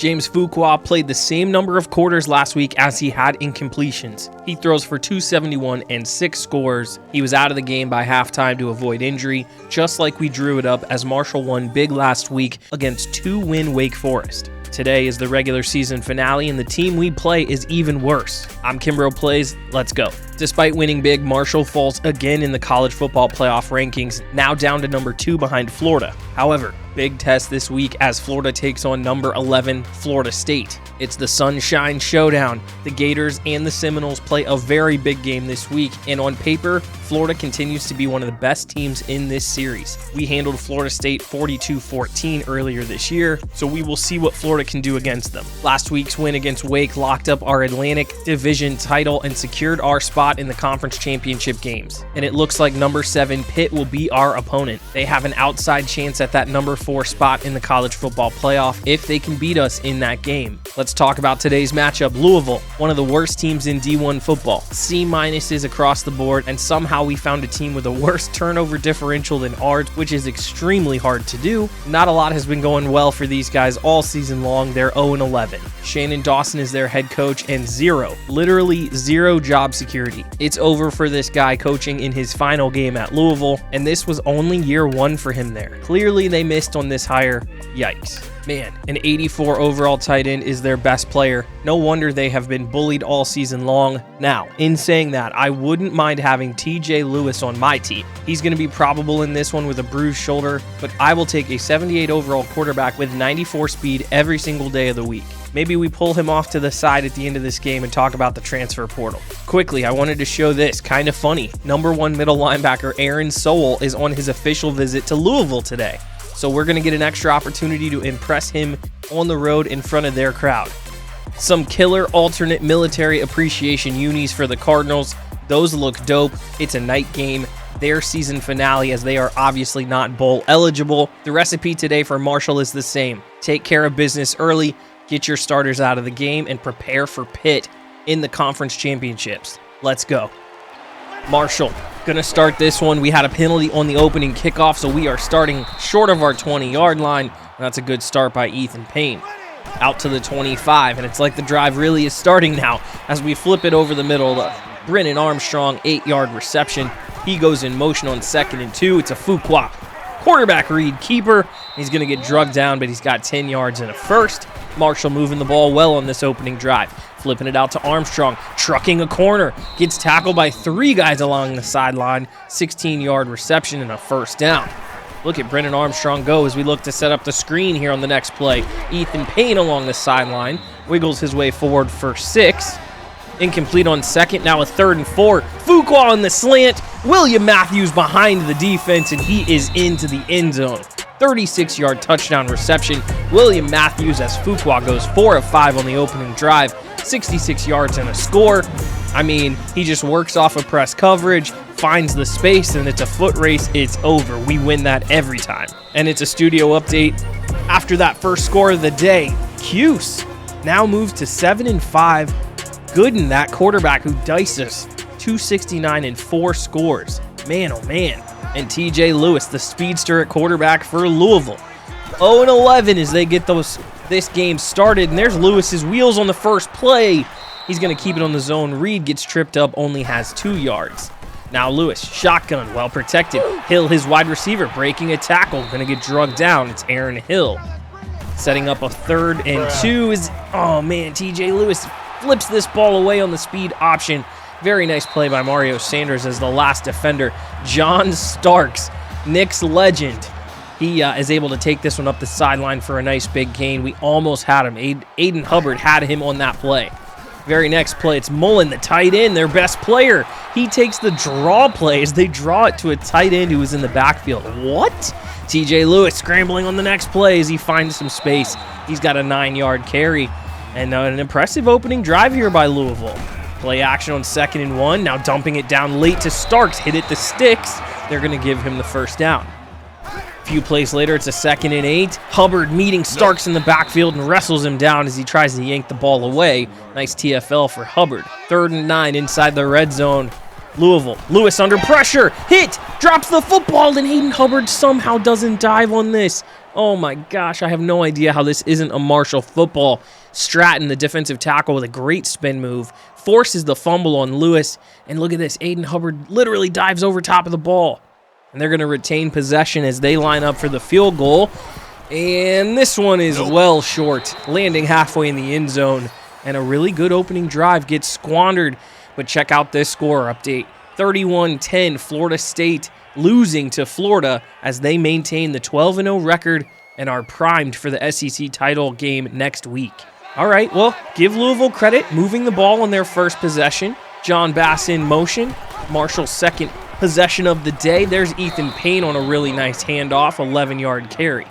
James Fuqua played the same number of quarters last week as he had in completions. He throws for 271 and 6 scores. He was out of the game by halftime to avoid injury, just like we drew it up as Marshall won big last week against 2-win Wake Forest. Today is the regular season finale, and the team we play is even worse. I'm Kimbroplays, let's go. Despite winning big, Marshall falls again in the college football playoff rankings, now down to number 2 behind Florida. However, big test this week as Florida takes on number 11, Florida State. It's the Sunshine Showdown. The Gators and the Seminoles play a very big game this week, and on paper, Florida continues to be one of the best teams in this series. We handled Florida State 42-14 earlier this year, so we will see what Florida can do against them. Last week's win against Wake locked up our Atlantic Division title and secured our spot in the conference championship games. And it looks like number 7 Pitt will be our opponent. They have an outside chance at that number 4 spot in the college football playoff if they can beat us in that game. Let's talk about today's matchup. Louisville, one of the worst teams in D1 football. C- across the board, and somehow we found a team with a worse turnover differential than ours, which is extremely hard to do. Not a lot has been going well for these guys all season long. They're 0-11. Shannon Dawson is their head coach and literally zero job security. It's over for this guy coaching in his final game at Louisville, and this was only year 1 for him there. Clearly they missed on this hire. Yikes. Man, an 84 overall tight end is their best player. No wonder they have been bullied all season long. Now, in saying that, I wouldn't mind having TJ Lewis on my team. He's going to be probable in this one with a bruised shoulder, but I will take a 78 overall quarterback with 94 speed every single day of the week. Maybe we pull him off to the side at the end of this game and talk about the transfer portal. Quickly, I wanted to show this, kind of funny. Number 1 middle linebacker Aaron Sowell is on his official visit to Louisville today. So we're going to get an extra opportunity to impress him on the road in front of their crowd. Some killer alternate military appreciation unis for the Cardinals. Those look dope. It's a night game. Their season finale, as they are obviously not bowl eligible. The recipe today for Marshall is the same. Take care of business early, get your starters out of the game, and prepare for Pitt in the conference championships. Let's go. Marshall gonna start this one. We had a penalty on the opening kickoff, so we are starting short of our 20-yard line, and that's a good start by Ethan Payne. Out to the 25, and it's like the drive really is starting now as we flip it over the middle. Brennan Armstrong, 8-yard reception. He goes in motion on 2nd and 2. It's a Fuqua quarterback read keeper. He's gonna get drugged down, but he's got 10 yards and a first. Marshall moving the ball well on this opening drive. Flipping it out to Armstrong, trucking a corner, gets tackled by 3 guys along the sideline, 16-yard reception and a first down. Look at Brennan Armstrong go as we look to set up the screen here on the next play. Ethan Payne along the sideline, wiggles his way forward for 6. Incomplete on 2nd, now a 3rd and 4. Fuqua on the slant, William Matthews behind the defense, and he is into the end zone. 36-yard touchdown reception. William Matthews as Fuqua goes 4 of 5 on the opening drive, 66 yards and a score. I mean, he just works off of press coverage, finds the space, and it's a foot race. It's over. We win that every time. And it's a studio update. After that first score of the day, Cuse now moves to 7-5. Gooden, that quarterback who diced us, 269 and 4 scores. Man, oh man. And TJ Lewis, the speedster at quarterback for Louisville. 0-11 as they get this game started. And there's Lewis's wheels on the first play. He's going to keep it on the zone. Reed gets tripped up, only has 2 yards. Now Lewis, shotgun, well protected. Hill, his wide receiver, breaking a tackle. Going to get drugged down. It's Aaron Hill. Setting up a 3rd and 2 is, oh man, TJ Lewis flips this ball away on the speed option. Very nice play by Mario Sanders as the last defender. John Starks, Knicks legend. He is able to take this one up the sideline for a nice big gain. We almost had him. Aiden Hubbard had him on that play. Very next play, it's Mullen, the tight end, their best player. He takes the draw plays. They draw it to a tight end who was in the backfield. What? TJ Lewis scrambling on the next play as he finds some space. He's got a 9-yard carry. And an impressive opening drive here by Louisville. Play action on 2nd and 1. Now dumping it down late to Starks. Hit it the sticks. They're going to give him the first down. A few plays later, it's a 2nd and 8. Hubbard meeting Starks in the backfield and wrestles him down as he tries to yank the ball away. Nice TFL for Hubbard. 3rd and 9 inside the red zone. Louisville. Lewis under pressure. Hit. Drops the football, and Aiden Hubbard somehow doesn't dive on this. Oh my gosh, I have no idea how this isn't a Marshall football. Stratton, the defensive tackle, with a great spin move, forces the fumble on Lewis. And look at this, Aiden Hubbard literally dives over top of the ball. And they're going to retain possession as they line up for the field goal. And this one is well short, landing halfway in the end zone. And a really good opening drive gets squandered. But check out this score update. 31-10, Florida State losing to Florida as they maintain the 12-0 record and are primed for the SEC title game next week. All right, well, give Louisville credit moving the ball on their first possession. John Bass in motion. Marshall's second possession of the day. There's Ethan Payne on a really nice handoff, 11-yard carry.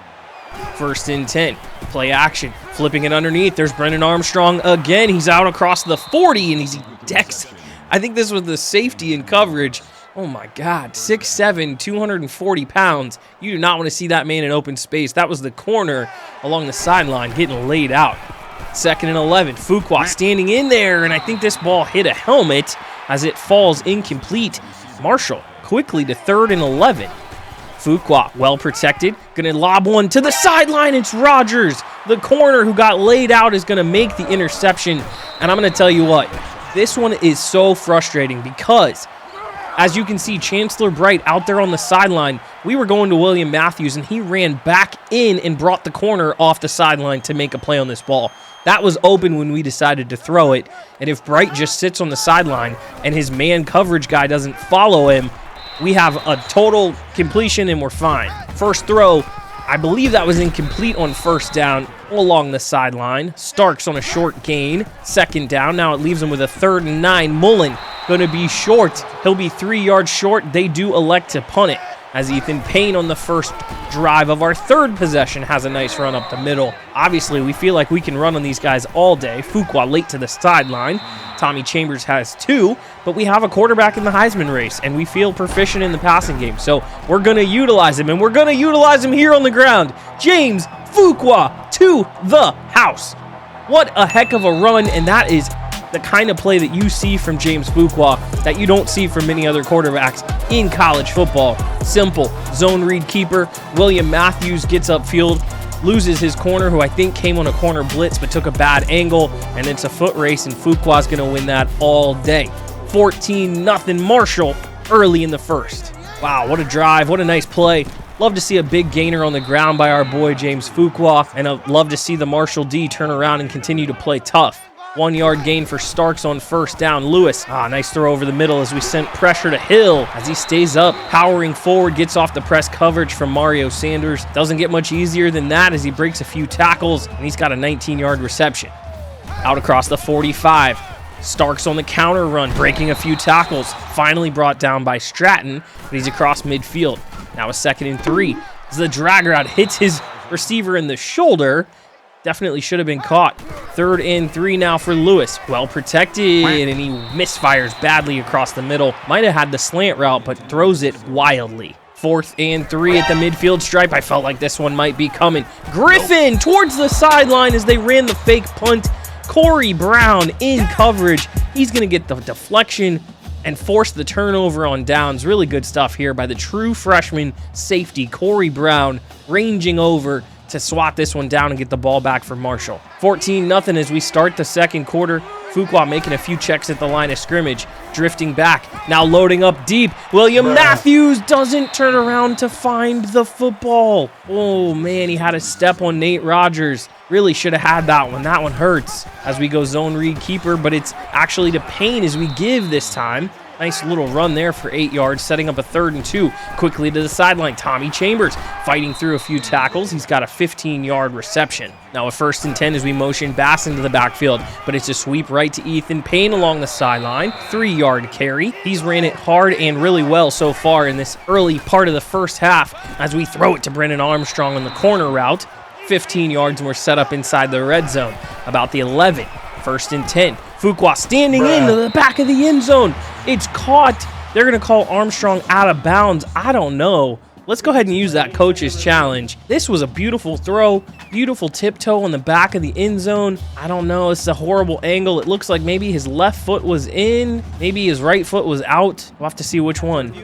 1st and 10, play action, flipping it underneath. There's Brennan Armstrong again. He's out across the 40, and he decks. I think this was the safety in coverage. Oh my God, 6'7", 240 pounds. You do not want to see that man in open space. That was the corner along the sideline getting laid out. 2nd and 11, Fuqua standing in there, and I think this ball hit a helmet as it falls incomplete. Marshall quickly to 3rd and 11. Fuqua, well protected, going to lob one to the sideline. It's Rogers, the corner who got laid out, is going to make the interception. And I'm going to tell you what, this one is so frustrating because, as you can see, Chancellor Bright out there on the sideline, we were going to William Matthews, and he ran back in and brought the corner off the sideline to make a play on this ball. That was open when we decided to throw it, and if Bright just sits on the sideline and his man coverage guy doesn't follow him, we have a total completion and we're fine. First throw, I believe that was incomplete on 1st down along the sideline. Starks on a short gain. 2nd down, now it leaves him with a 3rd and 9. Mullen going to be short. He'll be 3 yards short. They do elect to punt it, as Ethan Payne on the first drive of our 3rd possession has a nice run up the middle. Obviously, we feel like we can run on these guys all day. Fuqua late to the sideline. Tommy Chambers has 2, but we have a quarterback in the Heisman race, and we feel proficient in the passing game. So we're going to utilize him, and we're going to utilize him here on the ground. James Fuqua to the house. What a heck of a run, and that is the kind of play that you see from James Fuqua that you don't see from many other quarterbacks in college football. Simple, zone read keeper. William Matthews gets upfield, loses his corner, who I think came on a corner blitz but took a bad angle, and it's a foot race, and Fuqua's going to win that all day. 14-0 Marshall early in the first. Wow, what a drive, what a nice play. Love to see a big gainer on the ground by our boy James Fuqua, and I'd love to see the Marshall D turn around and continue to play tough. 1-yard gain for Starks on 1st down. Lewis, nice throw over the middle as we sent pressure to Hill as he stays up, powering forward, gets off the press coverage from Mario Sanders. Doesn't get much easier than that as he breaks a few tackles, and he's got a 19-yard reception. Out across the 45. Starks on the counter run, breaking a few tackles. Finally brought down by Stratton, but he's across midfield. Now a 2nd and 3 as the drag route hits his receiver in the shoulder. Definitely should have been caught. 3rd and 3 now for Lewis. Well protected, and he misfires badly across the middle. Might have had the slant route, but throws it wildly. 4th and 3 at the midfield stripe. I felt like this one might be coming. Griffin towards the sideline as they ran the fake punt. Corey Brown in coverage. He's going to get the deflection and force the turnover on downs. Really good stuff here by the true freshman safety, Corey Brown, ranging over to swat this one down and get the ball back for Marshall. 14-0 as we start the 2nd quarter. Fuqua making a few checks at the line of scrimmage, drifting back, now loading up deep. William Matthews doesn't turn around to find the football. Oh man, he had a step on Nate Rogers. Really should have had that one. That one hurts as we go zone read keeper, but it's actually to Payne as we give this time. Nice little run there for 8 yards, setting up a 3rd and 2. Quickly to the sideline, Tommy Chambers fighting through a few tackles. He's got a 15-yard reception. Now a 1st and 10 as we motion Bass into the backfield, but it's a sweep right to Ethan Payne along the sideline. 3-yard carry. He's ran it hard and really well so far in this early part of the first half as we throw it to Brennan Armstrong on the corner route. 15 yards, and we're set up inside the red zone. About the 11. 1st and 10. Fuqua standing into the back of the end zone. It's caught. They're going to call Armstrong out of bounds. I don't know. Let's go ahead and use that coach's challenge. This was a beautiful throw. Beautiful tiptoe on the back of the end zone. I don't know. It's a horrible angle. It looks like maybe his left foot was in. Maybe his right foot was out. We'll have to see which one.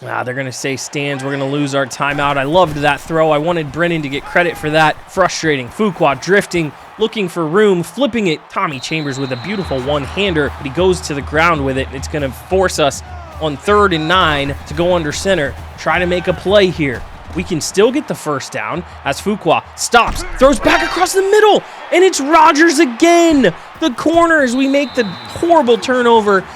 They're going to say stands. We're going to lose our timeout. I loved that throw. I wanted Brennan to get credit for that. Frustrating. Fuqua drifting, looking for room, flipping it. Tommy Chambers with a beautiful one-hander, but he goes to the ground with it, and it's going to force us on 3rd and 9 to go under center. Try to make a play here. We can still get the first down as Fuqua stops, throws back across the middle, and it's Rogers again. The corners, we make the horrible turnover.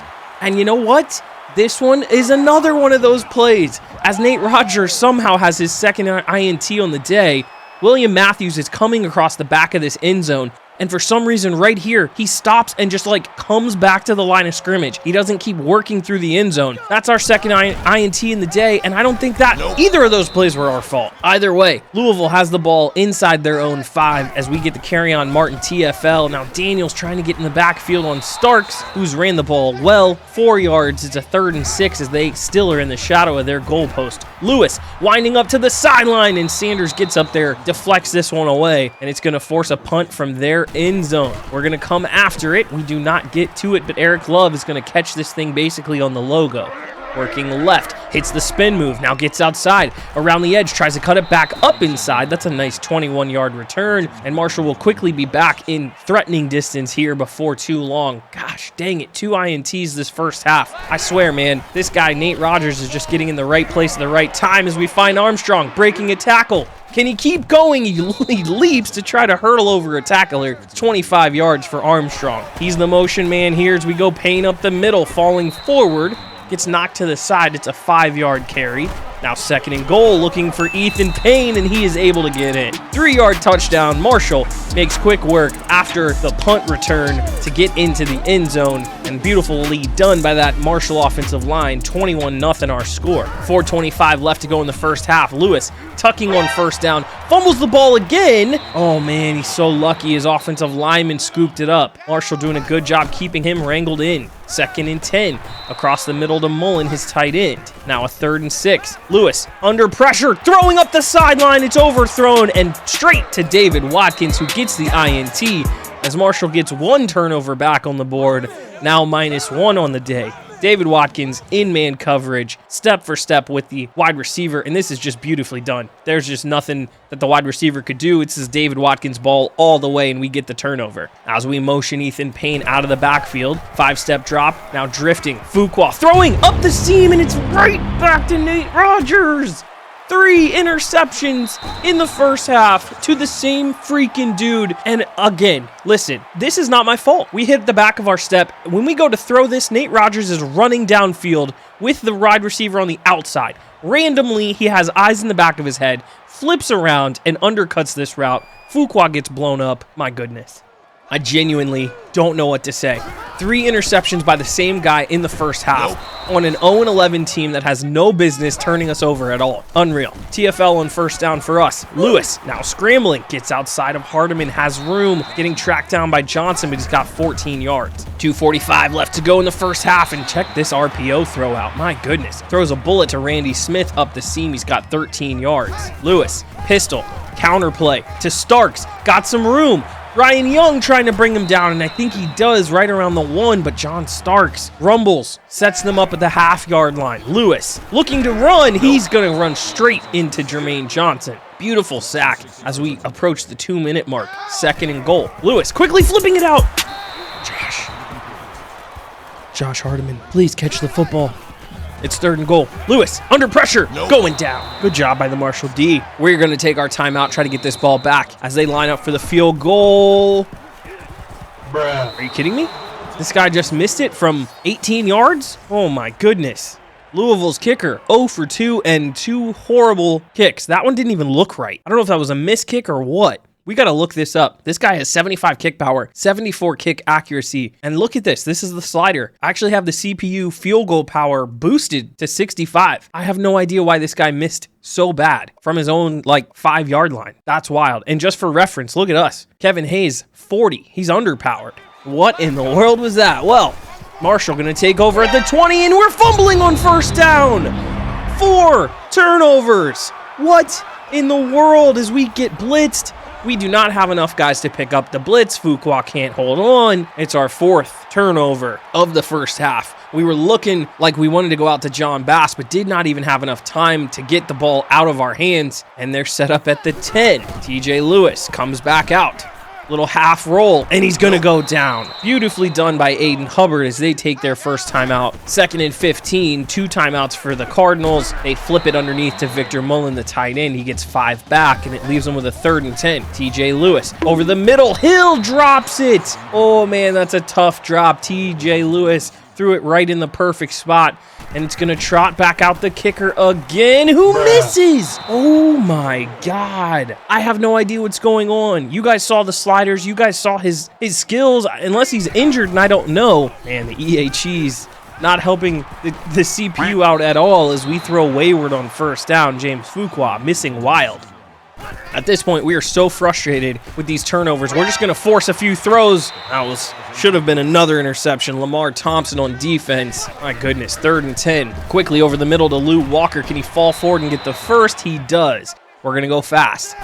And you know what? This one is another one of those plays. As Nate Rogers somehow has his second INT on the day, William Matthews is coming across the back of this end zone. And for some reason right here, he stops and just comes back to the line of scrimmage. He doesn't keep working through the end zone. That's our second INT in the day, and I don't think that either of those plays were our fault. Either way, Louisville has the ball inside their own 5 as we get the carry on Martin TFL. Now Daniel's trying to get in the backfield on Starks, who's ran the ball well. 4 yards, it's a 3rd and 6 as they still are in the shadow of their goalpost. Lewis winding up to the sideline, and Sanders gets up there, deflects this one away, and it's going to force a punt from their end zone. We're going to come after it. We do not get to it, but Eric Love is going to catch this thing basically on the logo. Working left, hits the spin move, now gets outside, around the edge, tries to cut it back up inside. That's a nice 21-yard return, and Marshall will quickly be back in threatening distance here before too long. Gosh dang it, 2 INTs this first half. I swear, man, this guy, Nate Rogers, is just getting in the right place at the right time as we find Armstrong breaking a tackle. Can he keep going? He leaps to try to hurdle over a tackler. It's 25 yards for Armstrong. He's the motion man here as we go Payne up the middle, falling forward. Gets knocked to the side. It's a 5-yard carry. Now 2nd and goal, looking for Ethan Payne, and he is able to get in. 3-yard touchdown. Marshall makes quick work after the punt return to get into the end zone, and beautifully done by that Marshall offensive line. 21-0 our score. 4:25 left to go in the first half. Lewis tucking on first down, fumbles the ball again. Oh man, he's so lucky his offensive lineman scooped it up. Marshall doing a good job keeping him wrangled in. 2nd and 10, across the middle to Mullen, his tight end. Now a 3rd and 6. Lewis under pressure, throwing up the sideline. It's overthrown and straight to David Watkins, who gets the INT as Marshall gets 1 turnover back on the board, now -1 on the day. David Watkins in man coverage, step for step with the wide receiver, and this is just beautifully done. There's just nothing that the wide receiver could do. It's this David Watkins ball all the way, and we get the turnover. As we motion Ethan Payne out of the backfield, 5-step drop, now drifting. Fuqua throwing up the seam, and it's right back to Nate Rogers. 3 interceptions in the first half to the same freaking dude. And again, listen, this is not my fault. We hit the back of our step. When we go to throw this, Nate Rogers is running downfield with the wide receiver on the outside. Randomly, he has eyes in the back of his head, flips around, and undercuts this route. Fuqua gets blown up. My goodness. I genuinely don't know what to say. 3 interceptions by the same guy in the first half on an 0-11 team that has no business turning us over at all. Unreal. TFL on first down for us. Lewis now scrambling, gets outside of Hardiman, has room, getting tracked down by Johnson, but he's got 14 yards. 2:45 left to go in the first half, and check this RPO throw out. My goodness. Throws a bullet to Randy Smith up the seam. He's got 13 yards. Lewis, pistol, counterplay to Starks, got some room. Ryan Young trying to bring him down, and I think he does right around the 1, but John Starks rumbles, sets them up at the half-yard line. Lewis looking to run. He's going to run straight into Jermaine Johnson. Beautiful sack as we approach the 2-minute mark. 2nd and goal. Lewis quickly flipping it out. Josh Hardiman, please catch the football. It's 3rd and goal. Lewis, under pressure, going down. Good job by the Marshall D. We're going to take our timeout, try to get this ball back as they line up for the field goal. Are you kidding me? This guy just missed it from 18 yards? Oh my goodness. Louisville's kicker, 0 for 2 and 2 horrible kicks. That one didn't even look right. I don't know if that was a missed kick or what. We got to look this up. This guy has 75 kick power, 74 kick accuracy. And look at this. This is the slider. I actually have the CPU field goal power boosted to 65. I have no idea why this guy missed so bad from his own 5-yard line. That's wild. And just for reference, look at us. Kevin Hayes, 40. He's underpowered. What in the world was that? Well, Marshall going to take over at the 20, and we're fumbling on first down. 4 turnovers. What in the world as we get blitzed? We do not have enough guys to pick up the blitz. Fuqua can't hold on. It's our 4th turnover of the first half. We were looking like we wanted to go out to John Bass, but did not even have enough time to get the ball out of our hands, and they're set up at the 10. TJ Lewis comes back out. Little half roll, and he's going to go down. Beautifully done by Aiden Hubbard as they take their first timeout. 2nd and 15, 2 timeouts for the Cardinals. They flip it underneath to Victor Mullen, the tight end. He gets 5 back, and it leaves them with a 3rd and 10. TJ Lewis over the middle. Hill drops it. Oh, man, that's a tough drop. TJ Lewis threw it right in the perfect spot, and it's going to trot back out the kicker again, who misses. Oh my God. I have no idea what's going on. You guys saw the sliders. You guys saw his skills, unless he's injured, and I don't know. Man, the EA cheese not helping the CPU out at all as we throw wayward on first down. James Fuqua missing wild. At this point, we are so frustrated with these turnovers. We're just going to force a few throws. Should have been another interception. Lamar Thompson on defense. My goodness, 3rd and 10. Quickly over the middle to Lou Walker. Can he fall forward and get the first? He does. We're going to go fast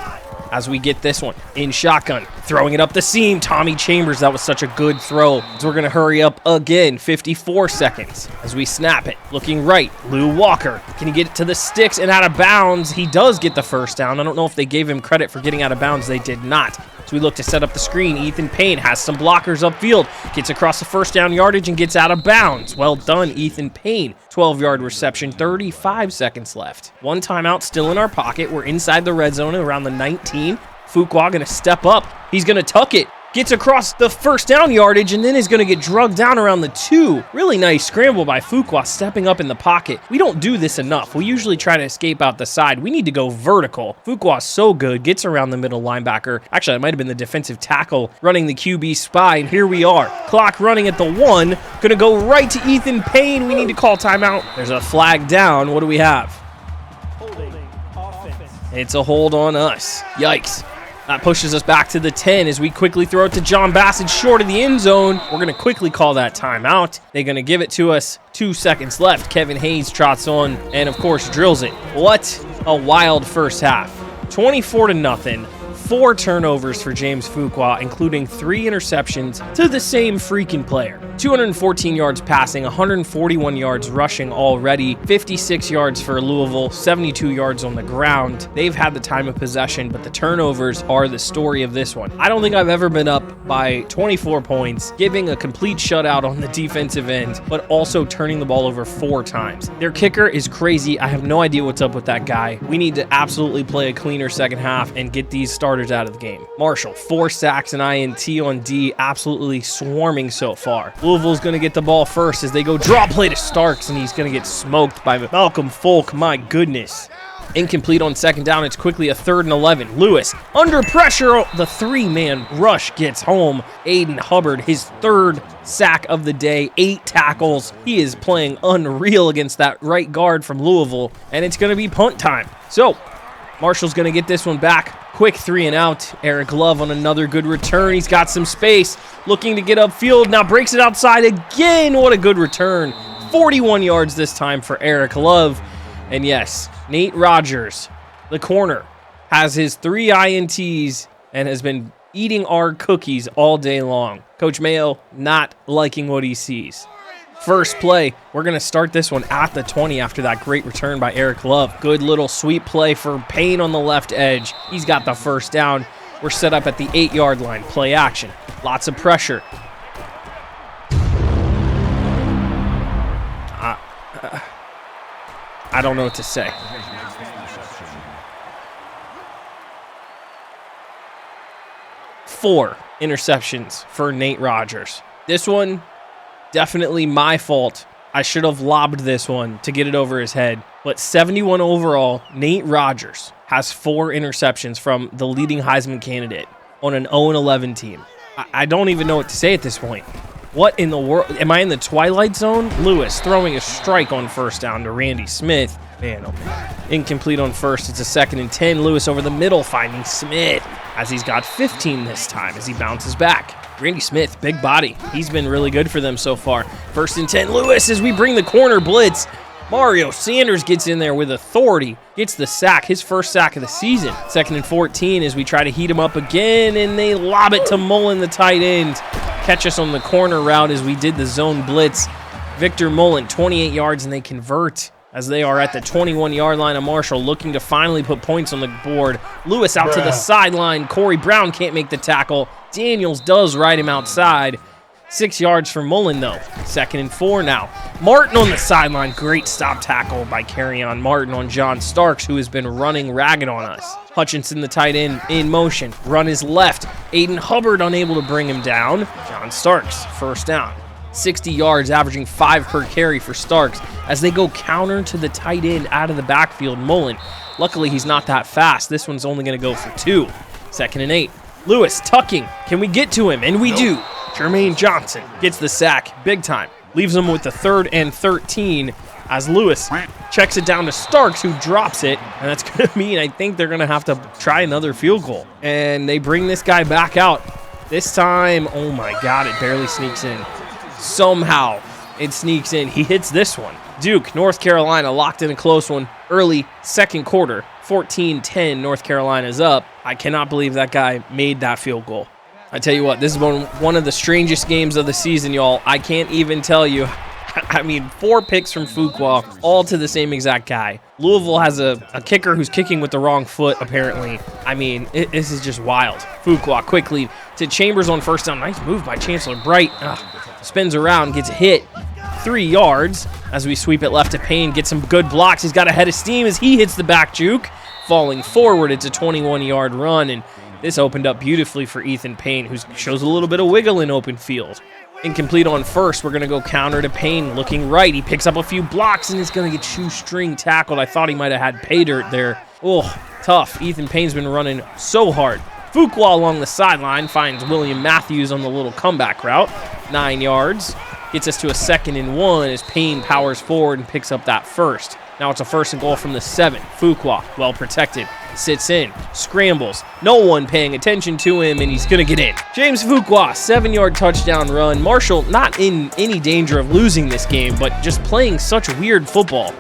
as we get this one in shotgun. Throwing it up the seam. Tommy Chambers, that was such a good throw. So we're going to hurry up again. 54 seconds as we snap it. Looking right, Lou Walker. Can he get it to the sticks and out of bounds? He does get the first down. I don't know if they gave him credit for getting out of bounds. They did not. So we look to set up the screen. Ethan Payne has some blockers upfield. Gets across the first down yardage and gets out of bounds. Well done, Ethan Payne. 12-yard reception, 35 seconds left. 1 timeout still in our pocket. We're inside the red zone around the 19. Fuqua going to step up. He's going to tuck it. Gets across the first down yardage and then is going to get drugged down around the 2. Really nice scramble by Fuqua stepping up in the pocket. We don't do this enough. We usually try to escape out the side. We need to go vertical. Fuqua's so good. Gets around the middle linebacker. Actually, it might have been the defensive tackle running the QB spy, and here we are. Clock running at the 1. Going to go right to Ethan Payne. We need to call timeout. There's a flag down. What do we have? It's a hold on us. Yikes. That pushes us back to the 10 as we quickly throw it to John Bassett short of the end zone. We're going to quickly call that timeout. They're going to give it to us. 2 seconds left. Kevin Hayes trots on and, of course, drills it. What a wild first half. 24-0. 4 turnovers for James Fuqua, including 3 interceptions to the same freaking player. 214 yards passing, 141 yards rushing already, 56 yards for Louisville, 72 yards on the ground. They've had the time of possession, but the turnovers are the story of this one. I don't think I've ever been up by 24 points, giving a complete shutout on the defensive end, but also turning the ball over 4 times. Their kicker is crazy. I have no idea what's up with that guy. We need to absolutely play a cleaner second half and get these starters out of the game. Marshall, 4 sacks and INT on D, absolutely swarming so far. Louisville's going to get the ball first as they go draw play to Starks, and he's going to get smoked by Malcolm Folk. My goodness. Incomplete on second down. It's quickly a 3rd and 11. Lewis under pressure. The 3-man rush gets home. Aiden Hubbard, his 3rd sack of the day, 8 tackles. He is playing unreal against that right guard from Louisville, and it's going to be punt time. So Marshall's going to get this one back. Quick 3 and out. Eric Love on another good return. He's got some space. Looking to get upfield. Now breaks it outside again. What a good return. 41 yards this time for Eric Love. And yes, Nate Rogers, the corner, has his 3 INTs and has been eating our cookies all day long. Coach Mayo not liking what he sees. First play, we're going to start this one at the 20 after that great return by Eric Love. Good little sweep play for Payne on the left edge. He's got the first down. We're set up at the 8-yard line. Play action. Lots of pressure. I don't know what to say. Four interceptions for Nate Rogers. This one, definitely my fault. I should have lobbed this one to get it over his head. But 71 overall, Nate Rogers has 4 interceptions from the leading Heisman candidate on an 0-11 team. I don't even know what to say at this point. What in the world? Am I in the twilight zone? Lewis throwing a strike on first down to Randy Smith. Man, oh man. Incomplete on first. It's a 2nd and 10. Lewis over the middle finding Smith as he's got 15 this time as he bounces back. Randy Smith, big body. He's been really good for them so far. 1st and 10. Lewis as we bring the corner blitz. Mario Sanders gets in there with authority, gets the sack, his first sack of the season. 2nd and 14 as we try to heat him up again, and they lob it to Mullen, the tight end. Catch us on the corner route as we did the zone blitz. Victor Mullen, 28 yards, and they convert as they are at the 21-yard line of Marshall, looking to finally put points on the board. Lewis out to the sideline. Corey Brown can't make the tackle. Daniels does ride him outside. 6 yards for Mullen, though. 2nd and 4 now. Martin on the sideline. Great stop tackle by Kerryon Martin on John Starks, who has been running ragged on us. Hutchinson, the tight end, in motion. Run is left. Aiden Hubbard unable to bring him down. John Starks, first down. 60 yards, averaging 5 per carry for Starks as they go counter to the tight end out of the backfield, Mullen. Luckily, he's not that fast. This one's only going to go for 2. 2nd and 8. Lewis tucking. Can we get to him? And we do. Jermaine Johnson gets the sack big time. Leaves him with the 3rd and 13 as Lewis checks it down to Starks, who drops it. And that's going to mean I think they're going to have to try another field goal. And they bring this guy back out. This time, oh my God, it barely sneaks in. Somehow it sneaks in. He hits this one. Duke, North Carolina locked in a close one early 2nd quarter. 14-10, North Carolina's up. I cannot believe that guy made that field goal. I tell you what, this is one of the strangest games of the season, y'all. I can't even tell you. I mean, 4 picks from Fuqua, all to the same exact guy. Louisville has a kicker who's kicking with the wrong foot, apparently. I mean, this is just wild. Fuqua quickly to Chambers on first down. Nice move by Chancellor Bright. Spins around, gets hit 3 yards as we sweep it left to Payne. Gets some good blocks. He's got a head of steam as he hits the back juke. Falling forward, it's a 21-yard run, and this opened up beautifully for Ethan Payne, who shows a little bit of wiggle in open field. Incomplete on first. We're going to go counter to Payne, looking right. He picks up a few blocks, and is going to get shoestring tackled. I thought he might have had pay dirt there. Oh, tough. Ethan Payne's been running so hard. Fuqua along the sideline finds William Matthews on the little comeback route. 9 yards. Gets us to a 2nd and 1 as Payne powers forward and picks up that first. Now it's a 1st and goal from the 7. Fuqua, well protected, sits in, scrambles. No one paying attention to him, and he's going to get in. James Fuqua, 7-yard touchdown run. Marshall not in any danger of losing this game, but just playing such weird football.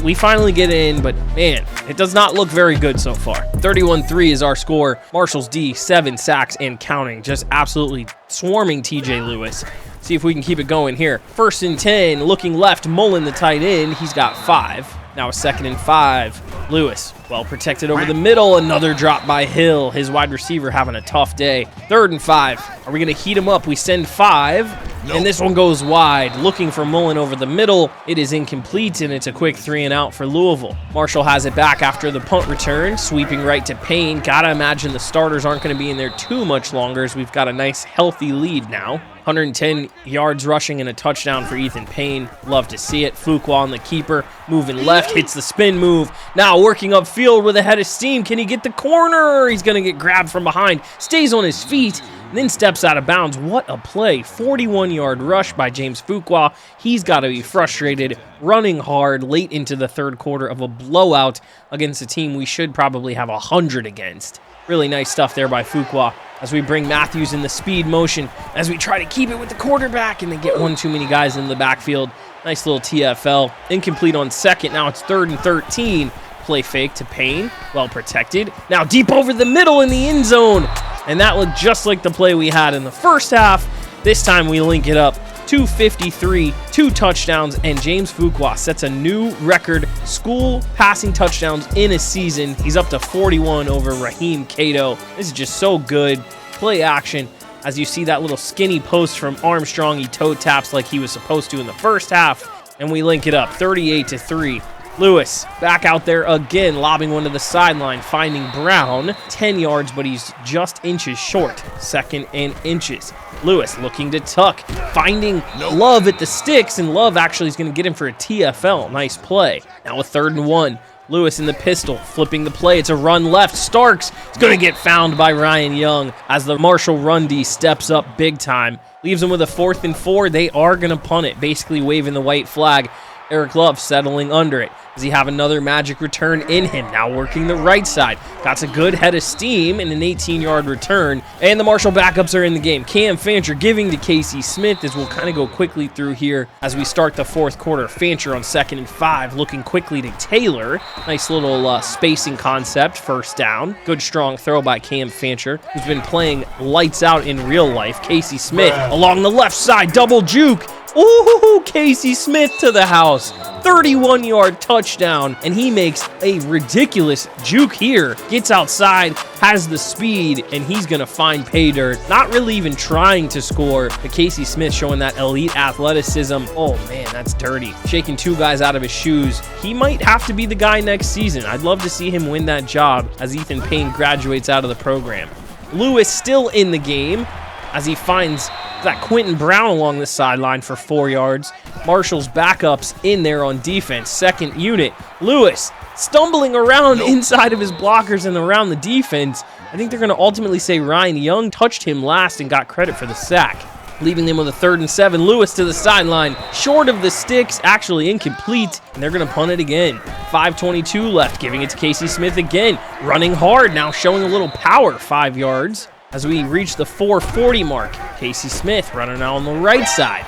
We finally get in, but man, it does not look very good so far. 31-3 is our score. Marshall's D, 7 sacks and counting. Just absolutely swarming TJ Lewis. See if we can keep it going here. 1st and 10, looking left, Mullen, the tight end. He's got 5. Now a 2nd and 5. Lewis, well protected over the middle. Another drop by Hill. His wide receiver having a tough day. 3rd and 5. Are we going to heat him up? We send 5. And this one goes wide. Looking for Mullen over the middle. It is incomplete, and it's a quick 3 and out for Louisville. Marshall has it back after the punt return. Sweeping right to Payne. Gotta imagine the starters aren't going to be in there too much longer, as we've got a nice healthy lead now. 110 yards rushing and a touchdown for Ethan Payne. Love to see it. Fuqua on the keeper. Moving left. Hits the spin move. Now working upfield with a head of steam. Can he get the corner? He's going to get grabbed from behind. Stays on his feet. Then steps out of bounds. What a play. 41-yard rush by James Fuqua. He's got to be frustrated. Running hard late into the 3rd quarter of a blowout against a team we should probably have 100 against. Really nice stuff there by Fuqua as we bring Matthews in the speed motion as we try to keep it with the quarterback, and they get one too many guys in the backfield. Nice little TFL. Incomplete on 2nd. Now it's 3rd and 13. Play fake to Payne. Well protected. Now deep over the middle in the end zone. And that looked just like the play we had in the first half. This time we link it up. 253, 2 touchdowns, and James Fuqua sets a new record, school passing touchdowns in a season. He's up to 41 over Raheem Cato. This is just so good. Play action. As you see that little skinny post from Armstrong, he toe taps like he was supposed to in the first half, and we link it up, 38-3. Lewis back out there again, lobbing one to the sideline, finding Brown. 10 yards, but he's just inches short. 2nd and inches. Lewis looking to tuck, finding Love at the sticks, and Love actually is going to get him for a TFL. Nice play. Now a 3rd and 1. Lewis in the pistol, flipping the play. It's a run left. Starks is going to get found by Ryan Young as the Marshall run D steps up big time. Leaves them with a 4th and 4. They are going to punt it, basically waving the white flag. Eric Love settling under it. Does he have another magic return in him? Now working the right side. Got a good head of steam and an 18-yard return. And the Marshall backups are in the game. Cam Fancher giving to Casey Smith, as we'll kind of go quickly through here as we start the fourth quarter. Fancher on 2nd and 5, looking quickly to Taylor. Nice little spacing concept, first down. Good strong throw by Cam Fancher, who's been playing lights out in real life. Casey Smith along the left side, double juke. Ooh, Casey Smith to the house. 31-yard touchdown, and he makes a ridiculous juke here. Gets outside, has the speed, and he's going to find pay dirt. Not really even trying to score, but Casey Smith showing that elite athleticism. Oh, man, that's dirty. Shaking 2 guys out of his shoes. He might have to be the guy next season. I'd love to see him win that job as Ethan Payne graduates out of the program. Lewis still in the game as he finds that Quentin Brown along the sideline for 4 yards. Marshall's backups in there on defense. 2nd unit. Lewis stumbling around inside of his blockers and around the defense. I think they're going to ultimately say Ryan Young touched him last and got credit for the sack. Leaving them with a 3rd and 7. Lewis to the sideline. Short of the sticks, actually incomplete, and they're going to punt it again. 5:22 left, giving it to Casey Smith again. Running hard, now showing a little power, 5 yards. As we reach the 4:40 mark, Casey Smith running out on the right side.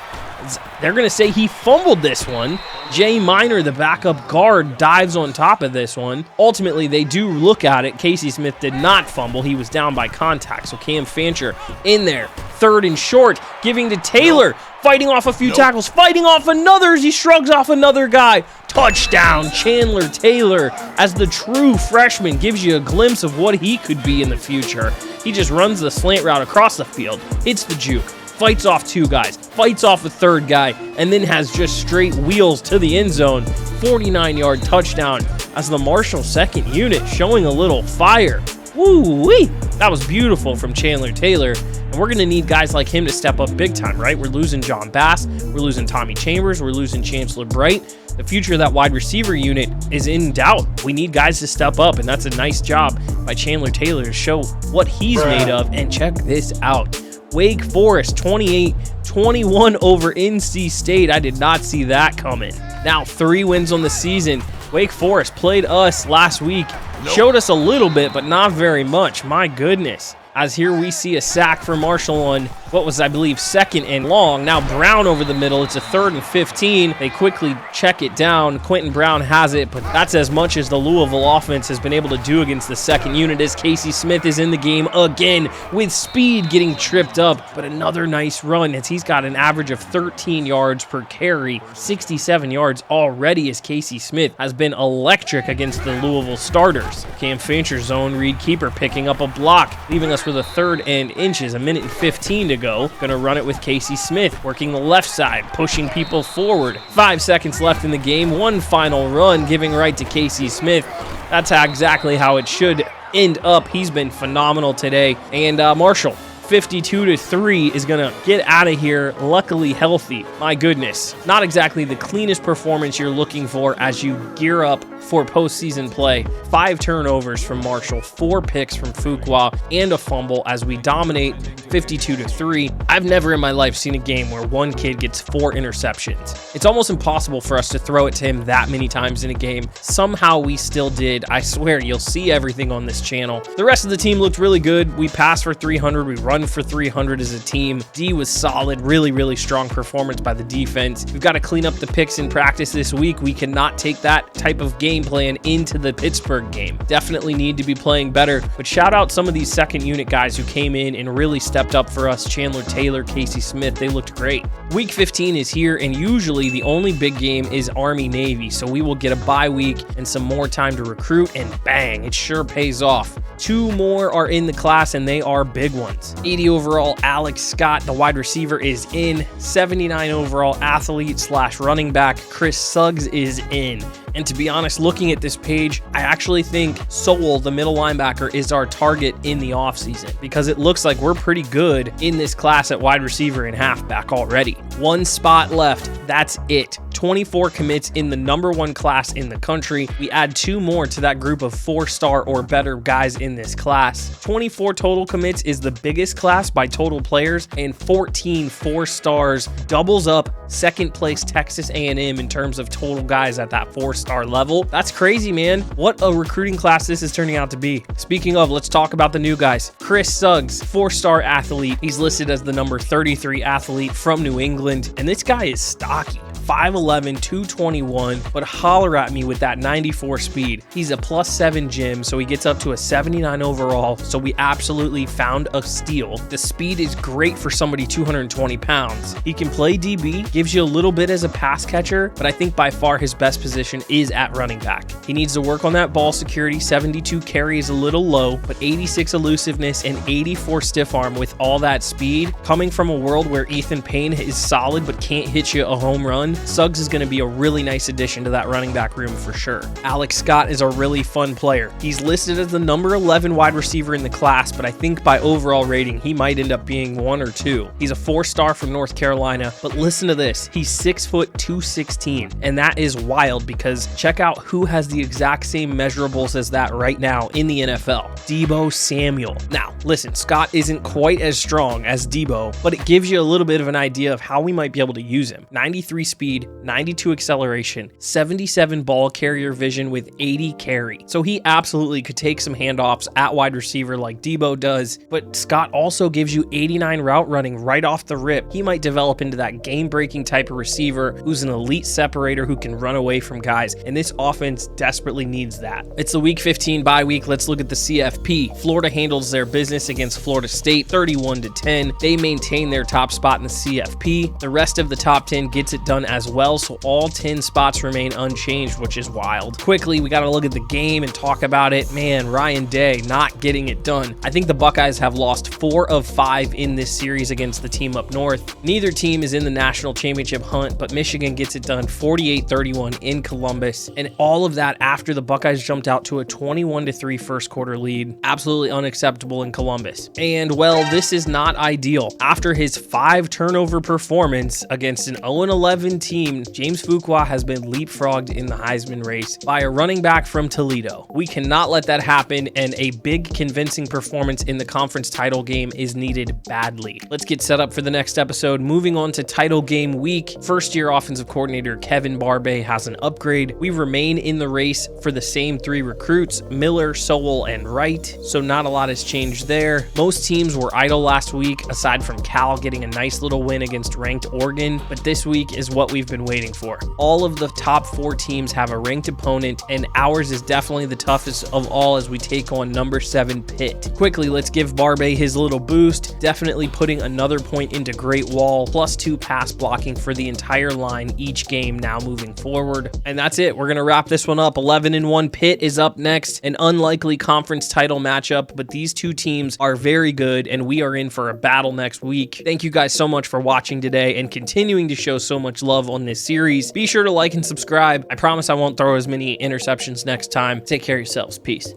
They're going to say he fumbled this one. Jay Minor, the backup guard, dives on top of this one. Ultimately, they do look at it. Casey Smith did not fumble. He was down by contact. So Cam Fancher in there. 3rd and short, giving to Taylor. Fighting off a few tackles. Fighting off another as he shrugs off another guy. Touchdown, Chandler Taylor, as the true freshman gives you a glimpse of what he could be in the future. He just runs the slant route across the field, hits the juke, fights off 2 guys, fights off a 3rd guy, and then has just straight wheels to the end zone. 49-yard touchdown as the Marshall 2nd unit showing a little fire. Woo-wee! That was beautiful from Chandler Taylor. And we're going to need guys like him to step up big time, right? We're losing John Bass. We're losing Tommy Chambers. We're losing Chancellor Bright. The future of that wide receiver unit is in doubt. We need guys to step up, and that's a nice job by Chandler Taylor to show what he's made of. And check this out. Wake Forest 28-21 over NC State. I did not see that coming. Now 3 wins on the season. Wake Forest played us last week. Showed us a little bit, but not very much. My goodness. As here we see a sack for Marshall on what was, I believe, 2nd and long. Now Brown over the middle. It's a 3rd and 15. They quickly check it down. Quentin Brown has it, but that's as much as the Louisville offense has been able to do against the 2nd unit, as Casey Smith is in the game again with speed, getting tripped up. But another nice run as he's got an average of 13 yards per carry, 67 yards already, as Casey Smith has been electric against the Louisville starters. Cam Fancher zone read keeper picking up a block, leaving us with a 3rd and inches, 1:15 to go. Gonna run it with Casey Smith, working the left side, pushing people forward. 5 seconds left in the game. One final run, giving right to Casey Smith. That's exactly how it should end up. He's been phenomenal today. And Marshall, 52-3, is going to get out of here, luckily healthy. My goodness. Not exactly the cleanest performance you're looking for as you gear up for postseason play. 5 turnovers from Marshall, 4 picks from Fuqua, and a fumble as we dominate 52-3. I've never in my life seen a game where one kid gets 4 interceptions. It's almost impossible for us to throw it to him that many times in a game. Somehow we still did. I swear, you'll see everything on this channel. The rest of the team looked really good. We passed for 300. We run for 300 as a team. D was solid. Really, really strong performance by the defense. We've got to clean up the picks in practice this week. We cannot take that type of game plan into the Pittsburgh game. Definitely need to be playing better, but shout out some of these second unit guys who came in and really stepped up for us. Chandler Taylor, Casey Smith, they looked great. Week 15 is here, and usually the only big game is Army-Navy, so we will get a bye week and some more time to recruit, and bang, it sure pays off. 2 more are in the class, and they are big ones. 80 overall Alex Scott, the wide receiver, is in. 79 overall athlete / running back Chris Suggs is in. And to be honest, looking at this page, I actually think Sowell, the middle linebacker, is our target in the offseason because it looks like we're pretty good in this class at wide receiver and halfback already. 1 spot left. That's it. 24 commits in the #1 class in the country. We add 2 more to that group of 4-star or better guys in this class. 24 total commits is the biggest class by total players, and 14 4-stars doubles up second place Texas A&M in terms of total guys at that 4-star level. That's crazy, man. What a recruiting class this is turning out to be. Speaking of, let's talk about the new guys. Chris Suggs, 4-star athlete. He's listed as the number 33 athlete from New England, and this guy is stocky. 5'11", 221, but holler at me with that 94 speed. He's a +7 gym, so he gets up to a 79 overall, so we absolutely found a steal. The speed is great for somebody 220 pounds. He can play DB, gives you a little bit as a pass catcher, but I think by far his best position is at running back. He needs to work on that ball security. 72 carry is a little low, but 86 elusiveness and 84 stiff arm with all that speed. Coming from a world where Ethan Payne is solid but can't hit you a home run, Suggs is going to be a really nice addition to that running back room for sure. Alex Scott is a really fun player. He's listed as the number 11 wide receiver in the class, but I think by overall rating, he might end up being 1 or 2. He's a 4-star from North Carolina, but listen to this. He's 6 foot 216, and that is wild because check out who has the exact same measurables as that right now in the NFL. Deebo Samuel. Now, listen, Scott isn't quite as strong as Deebo, but it gives you a little bit of an idea of how we might be able to use him. 93 speed, 92 acceleration, 77 ball carrier vision with 80 carry. So he absolutely could take some handoffs at wide receiver like Deebo does, but Scott also gives you 89 route running right off the rip. He might develop into that game-breaking type of receiver who's an elite separator who can run away from guys, and this offense desperately needs that. It's the Week 15 bye week. Let's look at the CFP. Florida handles their business against Florida State 31-10. They maintain their top spot in the CFP. The rest of the top 10 gets it done as well, so all 10 spots remain unchanged, which is wild. Quickly, we got to look at the game and talk about it. Man, Ryan Day not getting it done. I think the Buckeyes have lost 4 of 5 in this series against the team up north. Neither team is in the national championship hunt, but Michigan gets it done 48-31 in Columbus, and all of that after the Buckeyes jumped out to a 21-3 first quarter lead. Absolutely unacceptable in Columbus. And well, this is not ideal. After his 5 turnover performance against an 0-11 team, James Fuqua has been leapfrogged in the Heisman race by a running back from Toledo. We cannot let that happen, and a big convincing performance in the conference title game is needed badly. Let's get set up for the next episode. Moving on to title game week. First-year offensive coordinator Kevin Barbay has an upgrade. We remain in the race for the same 3 recruits, Miller, Sowell, and Wright, so not a lot has changed there. Most teams were idle last week, aside from Cal getting a nice little win against ranked Oregon, but this week is what we've been waiting for. All of the top 4 teams have a ranked opponent, and ours is definitely the toughest of all as we take on number 7 Pitt. Quickly, let's give Barbay his little boost. Definitely putting another point into Great Wall, +2 pass blocking for the entire line each game now moving forward. And that's it. We're going to wrap this one up. 11-1 Pitt is up next, an unlikely conference title matchup, but these 2 teams are very good, and we are in for a battle next week. Thank you guys so much for watching today and continuing to show so much love on this series. Be sure to like and subscribe. I promise I won't throw as many interceptions next time. Take care of yourselves. Peace.